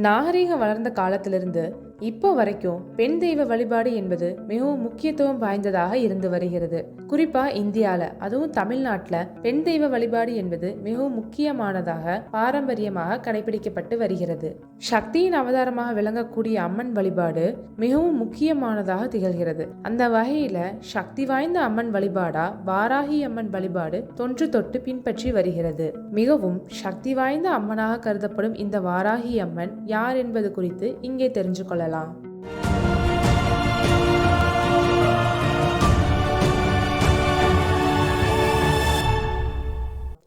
நாகரீகம் வளர்ந்த காலத்திலிருந்து இப்போ வரைக்கும் பெண் தெய்வ வழிபாடு என்பது மிகவும் முக்கியத்துவம் வாய்ந்ததாக இருந்து வருகிறது. குறிப்பா இந்தியால, அதுவும் தமிழ்நாட்டுல பெண் தெய்வ வழிபாடு என்பது மிகவும் முக்கியமானதாக பாரம்பரியமாக கடைபிடிக்கப்பட்டு வருகிறது. சக்தியின் அவதாரமாக விளங்கக்கூடிய அம்மன் வழிபாடு மிகவும் முக்கியமானதாக திகழ்கிறது. அந்த வகையில சக்தி வாய்ந்த அம்மன் வழிபாடா வாராகி அம்மன் வழிபாடு தொன்று தொட்டு பின்பற்றி வருகிறது. மிகவும் சக்தி வாய்ந்த அம்மனாக கருதப்படும் இந்த வாராகி அம்மன் யார் என்பது குறித்து இங்கே தெரிஞ்சு கொள்ளலாம்.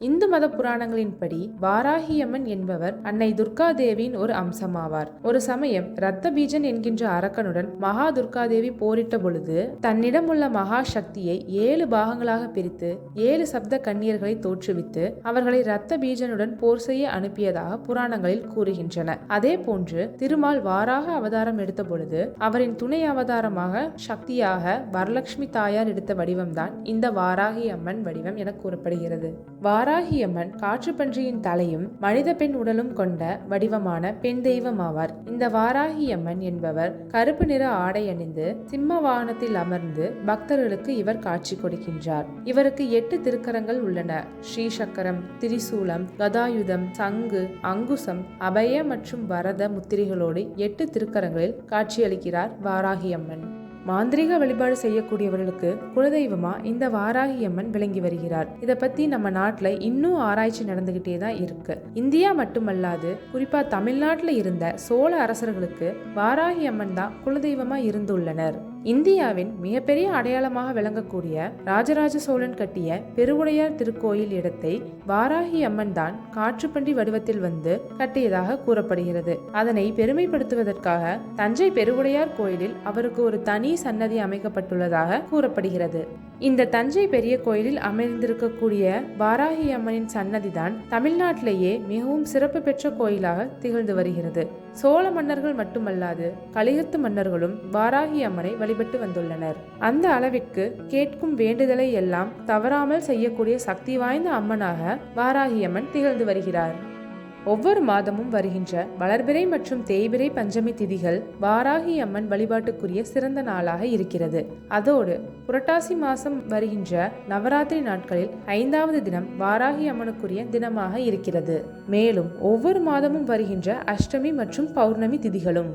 இந்து மத புராணங்களின்படி வாராகி அம்மன் என்பவர் அன்னை துர்கா தேவியின் ஒரு அம்சமாவார். ஒரு சமயம் ரத்த பீஜன் என்கின்ற அரக்கனுடன் மகா துர்கா தேவி போரிட்ட பொழுது தன்னிடம் உள்ள மகா சக்தியை 7 பாகங்களாக பிரித்து 7 சப்த கன்னியர்களை தோற்றுவித்து அவர்களை ரத்த பீஜனுடன் போர் செய்ய அனுப்பியதாக புராணங்களில் கூறுகின்றன. அதே போன்று திருமால் வாராக அவதாரம் எடுத்த பொழுது அவரின் துணை அவதாரமாக சக்தியாக வரலட்சுமி தாயார் எடுத்த வடிவம்தான் இந்த வாராகி அம்மன் வடிவம் என கூறப்படுகிறது. வாராகி அம்மன் காற்றுப்பன்றியின் தலையும் மனித பெண் உடலும் கொண்ட வடிவமான பெண் தெய்வம் ஆவார். இந்த வாராகி அம்மன் என்பவர் கருப்பு நிற ஆடை அணிந்து சிம்ம வாகனத்தில் அமர்ந்து பக்தர்களுக்கு இவர் காட்சி கொடுக்கின்றார். இவருக்கு 8 திருக்கரங்கள் உள்ளன. ஸ்ரீசக்கரம், திரிசூலம், கதாயுதம், சங்கு, அங்குசம், அபய மற்றும் வரத முத்திரைகளோடு 8 திருக்கரங்களில் காட்சியளிக்கிறார் வாராகி அம்மன். மாந்திரீக வழிபாடு செய்யக்கூடியவர்களுக்கு குலதெய்வமா இந்த வாராகி அம்மன் விளங்கி வருகிறார். இதை பத்தி நம்ம நாட்டுல இன்னும் ஆராய்ச்சி நடந்துகிட்டே தான் இருக்கு. இந்தியா மட்டுமல்லாது குறிப்பா தமிழ்நாட்டுல இருந்த சோழ அரசர்களுக்கு வாராகி அம்மன் தான் குலதெய்வமா இருந்துள்ளனர். இந்தியாவின் மிகப்பெரிய அடையாளமாக விளங்கக்கூடிய ராஜராஜ சோழன் கட்டிய பெருவுடையார் திருக்கோயில் இடத்தை வாராகி அம்மன் தான் காற்றுப்பன்றி வடிவத்தில் வந்து கட்டியதாக கூறப்படுகிறது. அதனை பெருமைப்படுத்துவதற்காக தஞ்சை பெருவுடையார் கோயிலில் அவருக்கு ஒரு தனி சன்னதி அமைக்கப்பட்டுள்ளதாக கூறப்படுகிறது. இந்த தஞ்சை பெரிய கோயிலில் அமைந்திருக்கக்கூடிய வாராகி அம்மனின் சன்னதி தான் தமிழ்நாட்டிலேயே மிகவும் சிறப்பு பெற்ற கோயிலாக திகழ்ந்து வருகிறது. சோழ மன்னர்கள் மட்டுமல்லாது கலிகத்து மன்னர்களும் வாராகி அம்மனை வழிபட்டு வந்துள்ளனர். அந்த அளவிற்கு கேட்கும் வேண்டுதலை எல்லாம் தவறாமல் செய்யக்கூடிய சக்தி வாய்ந்த அம்மனாக வாராகி அம்மன் திகழ்ந்து வருகிறார். ஒவ்வொரு மாதமும் வருகின்ற வளர்பிறை மற்றும் தேய்பிறை பஞ்சமி திதிகள் வாராகி அம்மன் வழிபாட்டுக்குரிய சிறந்த நாளாக இருக்கிறது. அதோடு புரட்டாசி மாசம் வருகின்ற நவராத்திரி நாட்களில் 5வது தினம் வாராகி அம்மனுக்குரிய தினமாக இருக்கிறது. மேலும் ஒவ்வொரு மாதமும் வருகின்ற அஷ்டமி மற்றும் பௌர்ணமி திதிகளும்